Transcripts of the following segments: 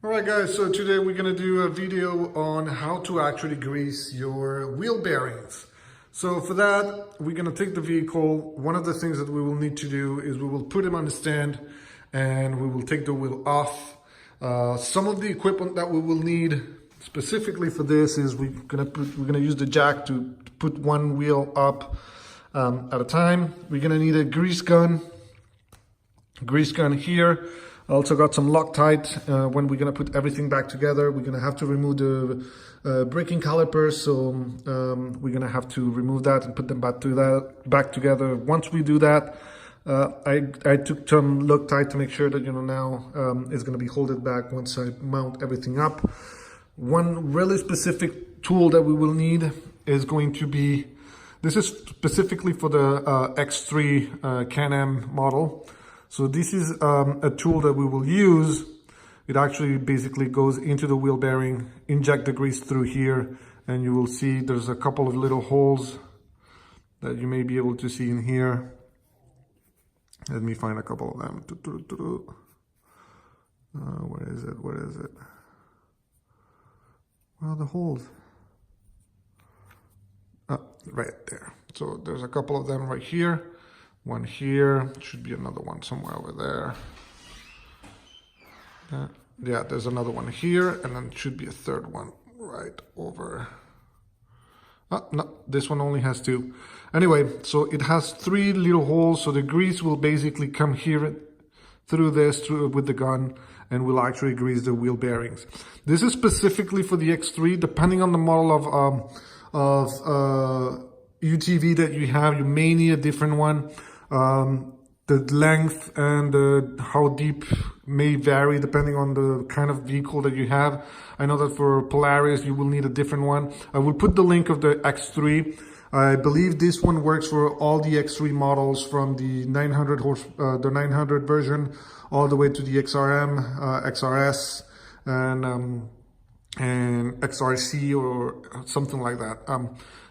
Alright guys, so today we're going to do a video on how to actually grease your wheel bearings. So for that, we're going to take the vehicle. One of the things that we will need to do is we will put him on the stand and we will take the wheel off. Some of the equipment that we will need specifically for this is we're going to use the jack to put one wheel up at a time. We're going to need a grease gun here. I also got some Loctite. When we're gonna put everything back together, we're gonna have to remove the braking calipers. So we're gonna have to remove that and put them back together. Once we do that, I took some Loctite to make sure that now it's gonna be holding back once I mount everything up. One really specific tool that we will need is going to be, this is specifically for the X3 Can-Am model. So this is a tool that we will use. It actually basically goes into the wheel bearing, inject the grease through here, and you will see there's a couple of little holes that you may be able to see in here. Let me find a couple of them. Where is it? Where is it? Well, the holes. Right there. So there's a couple of them right here. One here, should be another one somewhere over there. Yeah, there's another one here, and then should be a third one right over. No, this one only has two. Anyway, so it has three little holes, so the grease will basically come here through with the gun, and will actually grease the wheel bearings. This is specifically for the X3. Depending on the model of UTV that you have, you may need a different one. The length and how deep may vary depending on the kind of vehicle that you have. I know that for Polaris you will need a different one. I will put the link of the X3. I believe this one works for all the X3 models, from the 900 the 900 version all the way to the XRM, XRS, and XRC or something like that.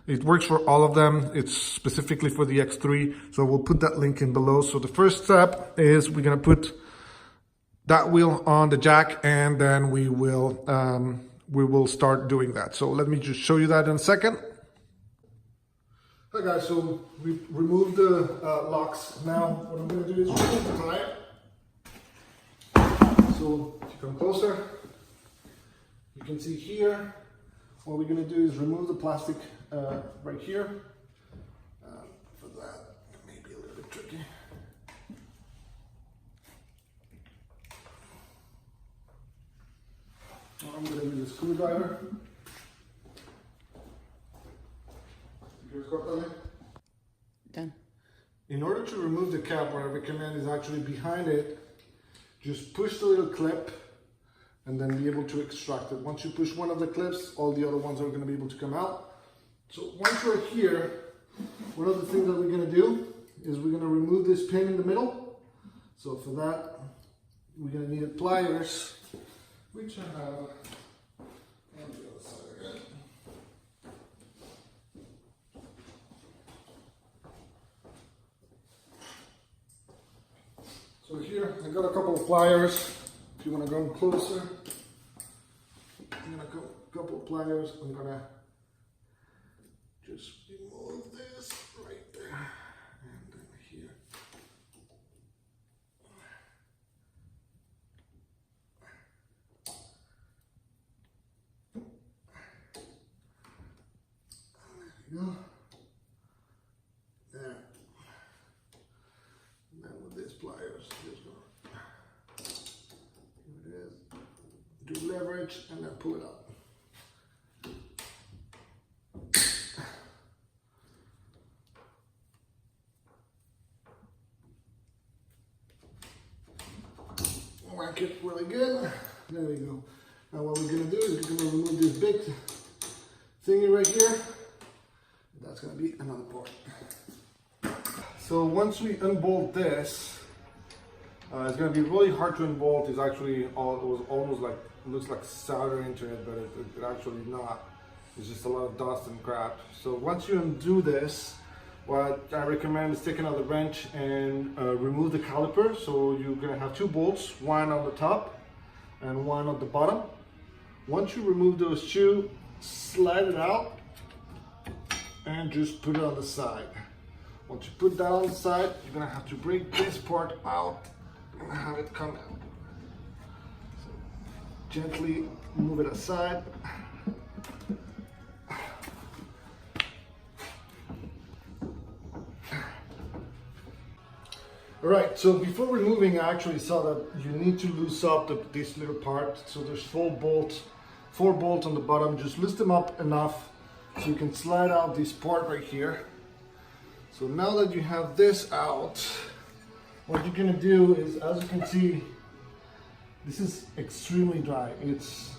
It works for all of them. It's specifically for the X3, so we'll put that link in below. So the first step is we're gonna put that wheel on the jack, and then we will start doing that. So let me just show you that in a second. Hi guys, so we removed the locks. Now what I'm gonna do is remove the tire. So if you come closer, you can see here, what we're going to do is remove the plastic right here. For that, it may be a little bit tricky. I'm going to use a screwdriver. Done. In order to remove the cap, what I recommend is actually behind it, just push the little clip and then be able to extract it. Once you push one of the clips, all the other ones are going to be able to come out. So once we're here, one of the things that we're going to do is we're going to remove this pin in the middle. So for that, we're going to need pliers, which I have on the other side again. So here, I got a couple of pliers. If you want to go closer, I'm going to go a couple of pliers. I'm going to just remove this right there and then here. There you go. There. And then with these pliers, just go. Do leverage and then pull it up. Whack it really good. There we go. Now what we're going to do is we're going to remove this big thingy right here. That's going to be another part. So once we unbolt this, it's going to be really hard to unbolt. It's actually it was almost like, it looks like solder into it, but it actually not. It's just a lot of dust and crap. So once you undo this, what I recommend is take another wrench and remove the caliper. So you're going to have two bolts, one on the top and one at the bottom. Once you remove those two, slide it out and just put it on the side. Once you put that on the side, you're gonna have to break this part out and have it come out. So gently move it aside. All right, so before removing, I actually saw that you need to loosen up this little part. So there's four bolts on the bottom. Just loosen them up enough so you can slide out this part right here. So now that you have this out, what you're gonna do is, as you can see, this is extremely dry. It's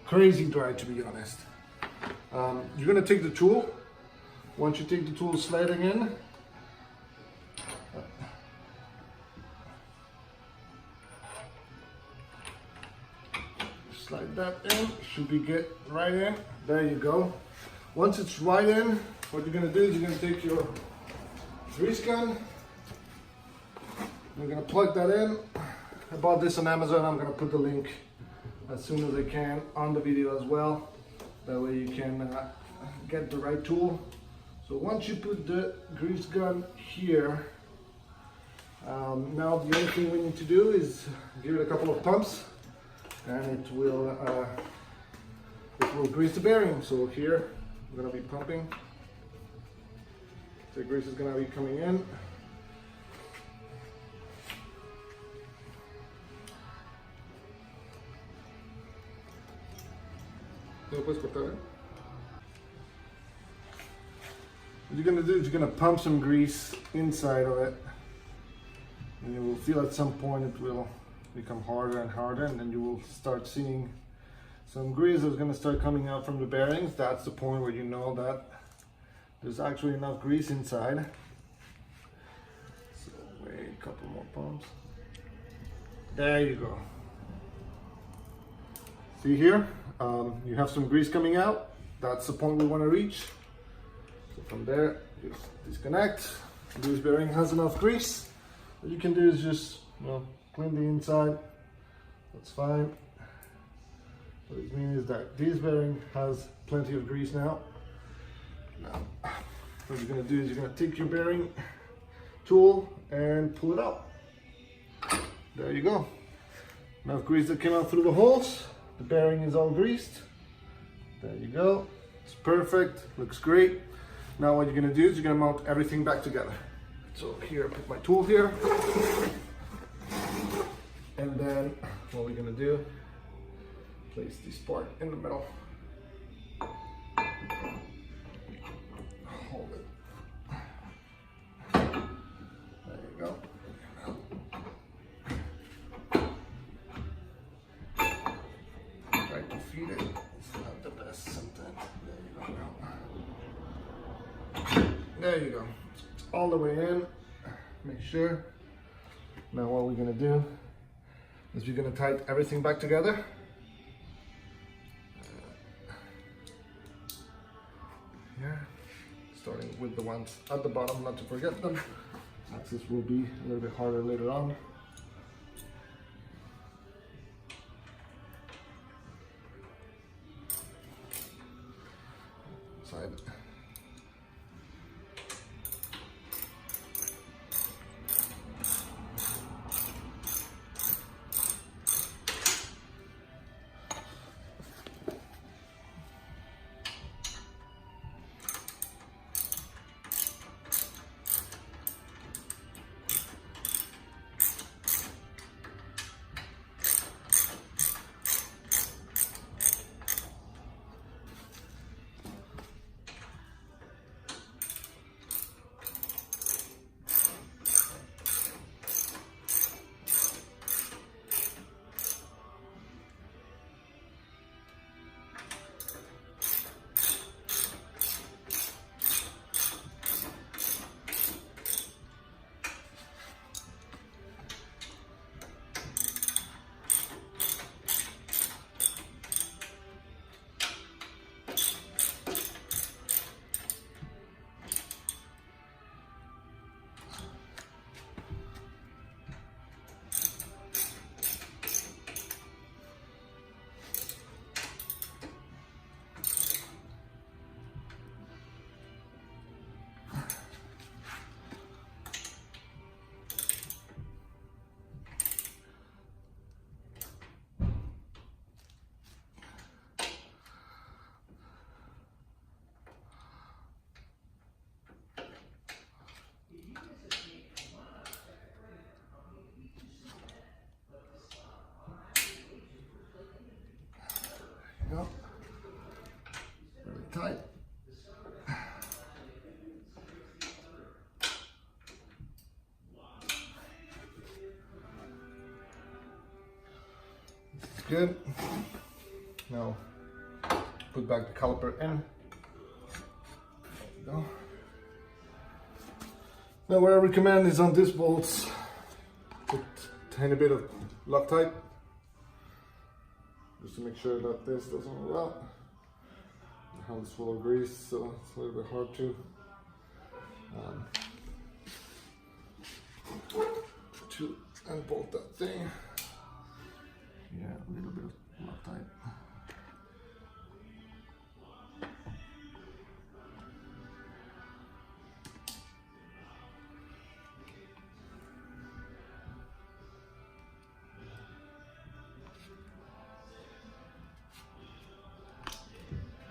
crazy dry, to be honest. You're gonna take the tool. Once you take the tool, slide it in. Slide that in, should be good, right in. There you go. Once it's right in, what you're gonna do is you're gonna take your grease gun. You're gonna plug that in. I bought this on Amazon. I'm gonna put the link as soon as I can on the video as well. That way you can get the right tool. So once you put the grease gun here, now the only thing we need to do is give it a couple of pumps, and it will grease the bearing. So here I'm gonna be pumping. The grease is gonna be coming in. What you're gonna do is you're gonna pump some grease inside of it, and you will feel at some point it will become harder and harder, and then you will start seeing some grease that's going to start coming out from the bearings. That's the point where you know that there's actually enough grease inside. So wait a couple more pumps. There you go. See here, you have some grease coming out. That's the point we want to reach. So from there, just disconnect. This bearing has enough grease. What you can do is just, clean the inside. That's fine. What it means is that this bearing has plenty of grease now. Now, what you're gonna do is you're gonna take your bearing tool and pull it out. There you go. Enough grease that came out through the holes. The bearing is all greased. There you go. It's perfect, looks great. Now what you're gonna do is you're gonna mount everything back together. So here, I put my tool here. And then what we're gonna do, place this part in the middle. Hold it. There you go. Try to feed it. It's not the best sometimes. There you go. There you go. It's all the way in. Make sure. Now what we're gonna do is we're going to tighten everything back together. Here, starting with the ones at the bottom, not to forget them. Access will be a little bit harder later on. Side. go. Really tight. Good. Now put back the caliper in. There we go. Now what I recommend is on these bolts, put a tiny bit of Loctite, just to make sure that this doesn't roll out. I have this full of grease, so it's a little bit hard to unbolt that thing. Yeah, a little bit of Loctite.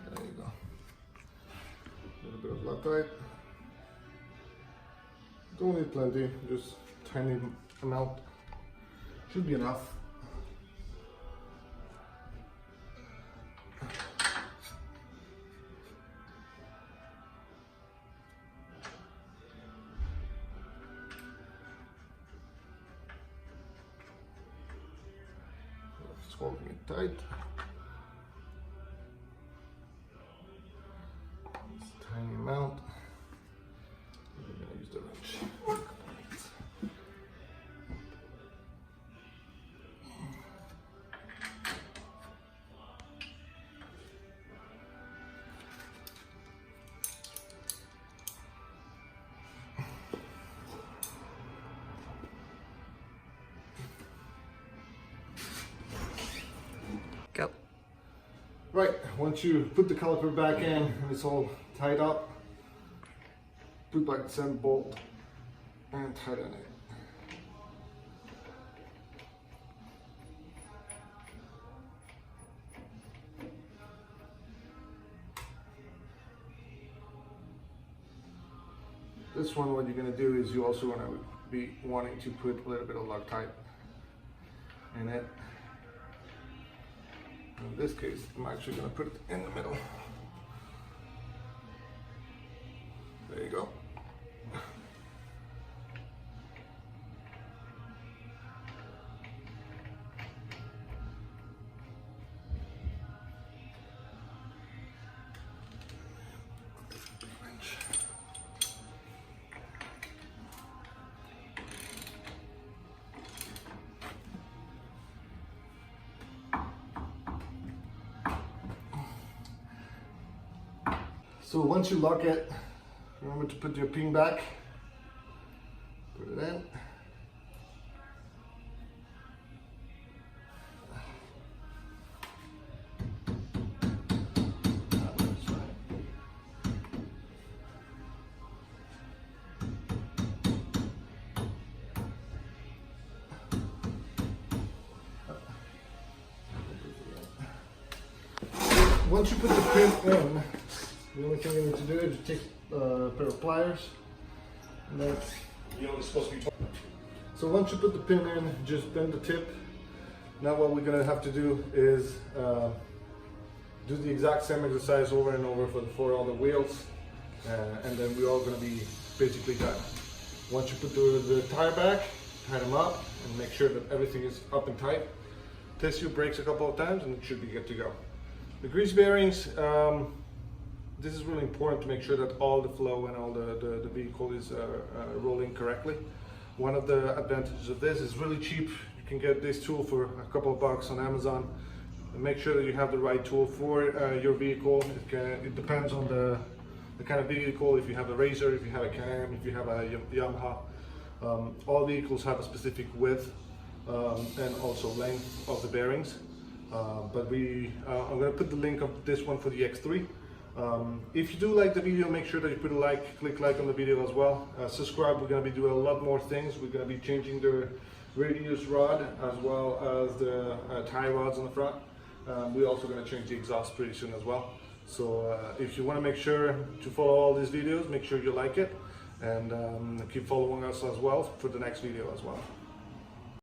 There you go. A little bit of Loctite. Don't need plenty, just tiny amount. Should be enough. Just holding it tight. It's a tiny amount. I'm gonna use the wrench. Go. Right, once you put the caliper back in and it's all tied up, put back the center bolt and tighten it. This one, what you're going to do is you also want to be wanting to put a little bit of Loctite in it. In this case, I'm actually going to put it in the middle. There you go. So once you lock it, remember to put your pin back, put it in. Once you put the pin in, the only thing you need to do is take a pair of pliers, and then so once you put the pin in, just bend the tip. Now what we're gonna have to do is do the exact same exercise over and over for all the wheels, and then we're all gonna be basically done. Once you put the tire back, tie them up, and make sure that everything is up and tight. Test your brakes a couple of times, and it should be good to go. The grease bearings. This is really important to make sure that all the flow and all the vehicle is rolling correctly. One of the advantages of this is really cheap. You can get this tool for a couple of bucks on Amazon. And make sure that you have the right tool for your vehicle. It depends on the kind of vehicle. If you have a Razor, if you have a Can, if you have a Yamaha. All vehicles have a specific width and also length of the bearings. I'm going to put the link of this one for the X3. If you do like the video, make sure that you put a like, click like on the video as well. Subscribe, we're going to be doing a lot more things. We're going to be changing the radius rod as well as the tie rods on the front. We're also going to change the exhaust pretty soon as well. So if you want to make sure to follow all these videos, make sure you like it and keep following us as well for the next video as well.